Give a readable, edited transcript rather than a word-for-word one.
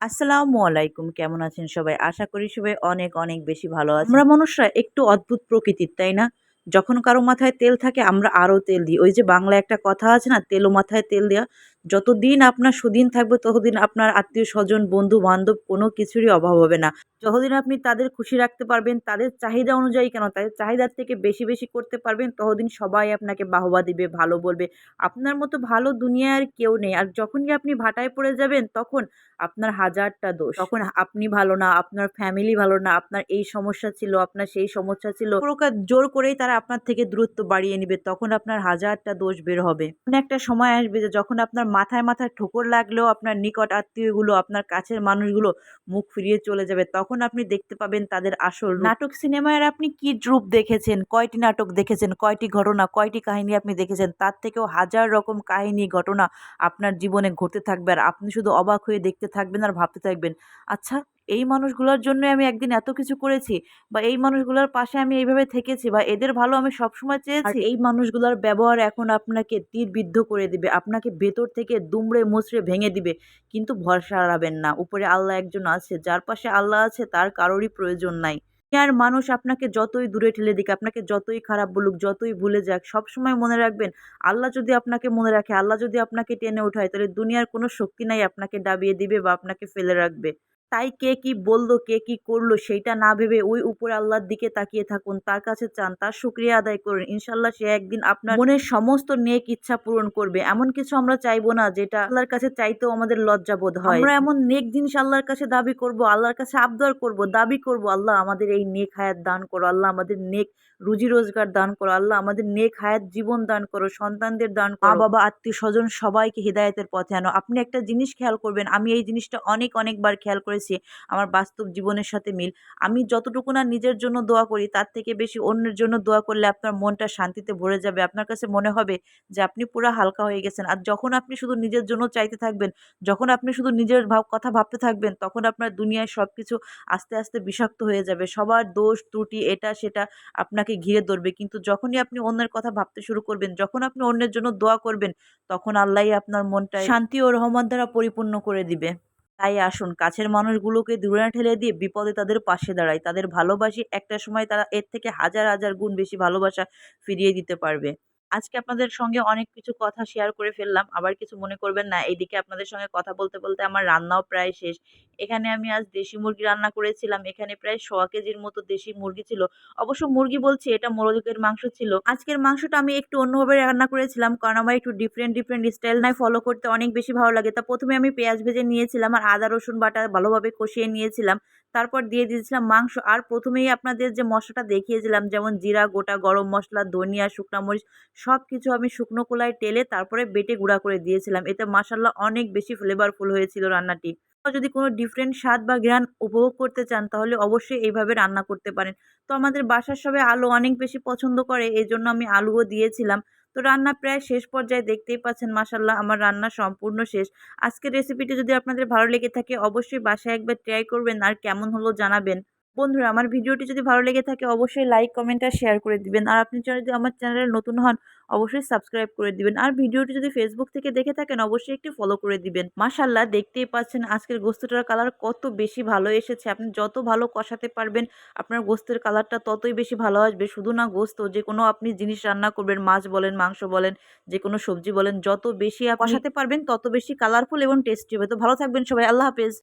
আসসালামু আলাইকুম। কেমন আছেন সবাই? আশা করি সবাই অনেক, অনেক বেশি ভালো আছেন। আমরা মানুষরা একটু অদ্ভুত প্রকৃতির, তাই না? যখন কারো মাথায় তেল থাকে আমরা আরো তেল দিই। ওই যে বাংলায় একটা কথা আছে না? তেলো মাথায় তেল দেওয়া। যতদিন আপনার সুদিন থাকবে ততদিন আপনার আত্মীয়স্বজন, বন্ধু-বান্ধব কোনো কিছুরই অভাব হবে না। যতদিন আপনি তাদের খুশি রাখতে পারবেন, তাদের চাহিদা অনুযায়ী কেন, তাদের চাহিদার থেকে বেশি, বেশি করতে পারবেন, ততদিন সবাই আপনাকে বাহবা দিবে, ভালো বলবে। আপনার মতো ভালো দুনিয়ায় আর কেউ নেই। আর যখনই আপনি ভাটায় পড়ে যাবেন তখন আপনার হাজারটা দোষ। তখন আপনি ভালো না, আপনার ফ্যামিলি ভালো না, আপনার এই সমস্যা ছিল, আপনার সেই সমস্যা ছিল। প্রকার জোর করেই তারা আপনার থেকে দূরত্ব বাড়িয়ে নিবে। তখন আপনার হাজারটা দোষ বের হবে। এমন একটা সময় আসবে যে যখন আপনার মাথায়, মাথায় ঠোকর লাগলেও আপনার নিকট আত্মীয়গুলো, আপনার কাছের মানুষগুলো মুখ ফিরিয়ে চলে যাবে। তখন আপনি দেখতে পাবেন তাদের আসল রূপ। নাটক সিনেমায় আর আপনি কি রূপ দেখেছেন? কয়টি নাটক দেখেছেন? কয়টি ঘটনা, কয়টি কাহিনী আপনি দেখেছেন? তার থেকেও হাজার রকম কাহিনী, ঘটনা আপনার জীবনে ঘটতে থাকবে আর আপনি শুধু অবাক হয়ে দেখতে থাকবেন আর ভাবতে থাকবেন, আচ্ছা এই মানুষগুলোর জন্য আমি একদিন এত কিছু করেছি, বা এই মানুষগুলোর পাশে আমি এইভাবে থেকেছি, বা এদের ভালো আমি সবসময় চেয়েছি। আর এই মানুষগুলোর ব্যবহার এখন আপনাকে তীরবিদ্ধ করে দিবে, আপনাকে ভেতর থেকে দুমড়ে মুচড়ে ভেঙে দিবে। কিন্তু ভরসা হারাবেন না, উপরে আল্লাহ একজন আছে, যার পাশে আল্লাহ আছে তার কারোরই প্রয়োজন নাই। আর মানুষ আপনাকে যতই দূরে ঠেলে দিক, আপনাকে যতই খারাপ বলুক, যতই ভুলে যাক, সবসময় মনে রাখবেন আল্লাহ যদি আপনাকে মনে রাখে, আল্লাহ যদি আপনাকে টেনে ওঠায়, তাহলে দুনিয়ার কোনো শক্তি নাই আপনাকে ডাবিয়ে দিবে বা আপনাকে ফেলে রাখবে। তাই কে কি বললো, কে কি করলো সেইটা না ভেবে ওই উপরে আল্লাহর দিকে তাকিয়ে থাকুন, তার কাছে চান, তার শুকরিয়া আদায় করুন। ইনশাল্লাহ সে একদিন আপনার মনের সমস্ত নেক ইচ্ছা পূরণ করবে। এমন কিছু আমরা চাইবো না যেটা আল্লাহর কাছে চাইতেও আমাদের লজ্জা বোধ হয়। আমরা এমন নেক জিনিস আল্লাহর কাছে দাবি করব, আল্লাহর কাছে আবদার করব, দাবি করব, আল্লাহ আমাদের এই নেক হায়াত দান করো, আল্লাহ আমাদের নেক রুজি রোজগার দান করো, আল্লাহ আমাদের নেক হায়াত জীবন দান করো, সন্তানদের দান করো, মা বাবা আত্মীয় স্বজন সবাইকে হিদায়তের পথে আনো। আপনি একটা জিনিস খেয়াল করবেন, আমি এই জিনিসটা অনেকবার খেয়াল করেছি, আমার বাস্তব জীবনের সাথে মিল। আমি যতটুকু না নিজের জন্য দোয়া করি, তার থেকে বেশি অন্যের জন্য দোয়া করলে আপনার মনটা শান্তিতে ভরে যাবে। আপনার কাছে মনে হবে যে আপনি পুরা হালকা হয়ে গেছেন। আর যখন আপনি শুধু নিজের জন্য চাইতে থাকবেন, যখন আপনি শুধু নিজের কথা ভাবতে থাকবেন, তখন আপনার দুনিয়ায় সবকিছু আস্তে আস্তে বিষাক্ত হয়ে যাবে। সবার দোষ ত্রুটি এটা সেটা আপনাকে ঘিরে ধরবে। কিন্তু যখনই আপনি অন্যের কথা ভাবতে শুরু করবেন, যখন আপনি অন্যের জন্য দোয়া করবেন, তখন আল্লাহই আপনার মনটায় শান্তি ও রহমত দ্বারা পরিপূর্ণ করে দিবে। তাই আসুন কাছের মানুষগুলোকে দূরে না ঠেলে দিয়ে বিপদে তাদের পাশে দাঁড়াই। তাদের ভালোবাসি, একটা সময় তারা এর থেকে হাজার গুণ বেশি ভালোবাসা ফিরিয়ে দিতে পারবে। আজকে আপনাদের সঙ্গে অনেক কিছু কথা শেয়ার করে ফেললাম। আবার কিছু মনে করবেন না। এইদিকে আপনাদের সঙ্গে কথা বলতে আমার রান্নাও প্রায় শেষ। এখানে আমি আজ দেশি মুরগি রান্না করেছিলাম। এখানে প্রায় ১০০ কেজির মতো দেশি মুরগি ছিল। অবশ্য মুরগি বলছি, এটা মোরগের মাংস ছিল। আজকের মাংসটা আমি একটু অন্যভাবে রান্না করেছিলাম। কারণ আমার একটু ডিফারেন্ট স্টাইল নাই ফলো করতে অনেক বেশি ভালো লাগে। তা ১ম এ আমি পেঁয়াজ ভেজে নিয়েছিলাম আর আদা রসুন বাটা ভালোভাবে কষিয়ে নিয়েছিলাম। তারপর দিয়ে দিয়েছিলাম মাংস। আর ১ম এই আপনাদের যে মসলাটা দেখিয়েছিলাম, যেমন জিরা, গোটা গরম মসলা, ধনিয়া, শুকনা মরিচ সবকিছু আমি শুকনো খোলায় টেলে তারপরে বেটে গুঁড়া করে দিয়েছিলাম। এতে মাশাআল্লাহ অনেক বেশি ফ্লেভারফুল হয়েছিল রান্নাটি। যদি কোনো ডিফারেন্ট স্বাদ বা ঘ্রাণ উপভোগ করতে চান তাহলে অবশ্যই এইভাবে রান্না করতে পারেন। তো আমাদের বাসার সবাই আলু অনেক বেশি পছন্দ করে, এজন্য আমি আলুও দিয়েছিলাম। তো রান্না প্রায় শেষ পর্যায়ে, দেখতেই পাচ্ছেন মাশাআল্লাহ আমার রান্না সম্পূর্ণ শেষ। আজকের রেসিপিটি যদি আপনাদের ভালো লেগে থাকে অবশ্যই বাসায় একবার ট্রাই করবেন আর কেমন হলো জানাবেন। বন্ধুরা, আমার ভিডিওটি যদি ভালো লেগে থাকে অবশ্যই লাইক, কমেন্ট আর শেয়ার করে দিবেন। আর আপনি যদি আমার চ্যানেলে নতুন হন অবশ্যই সাবস্ক্রাইব করে দিবেন। আর ভিডিওটি যদি ফেসবুক থেকে দেখে থাকেন অবশ্যই একটি ফলো করে দিবেন। মাশাআল্লাহ দেখতেই পাচ্ছেন আজকের গোশতটার কালার কত বেশি ভালো এসেছে। আপনি যত ভালো কষাতে পারবেন আপনার গোশতের কালারটা ততই বেশি ভালো আসবে। শুধু না গোশত, যে কোনো আপনি জিনিস রান্না করবেন, মাছ বলেন, মাংস বলেন, যে কোনো সবজি বলেন, যত বেশি কষাতে পারবেন তত বেশি কালারফুল এবং টেস্টি হবে। তো ভালো থাকবেন সবাই। আল্লাহ হাফেজ।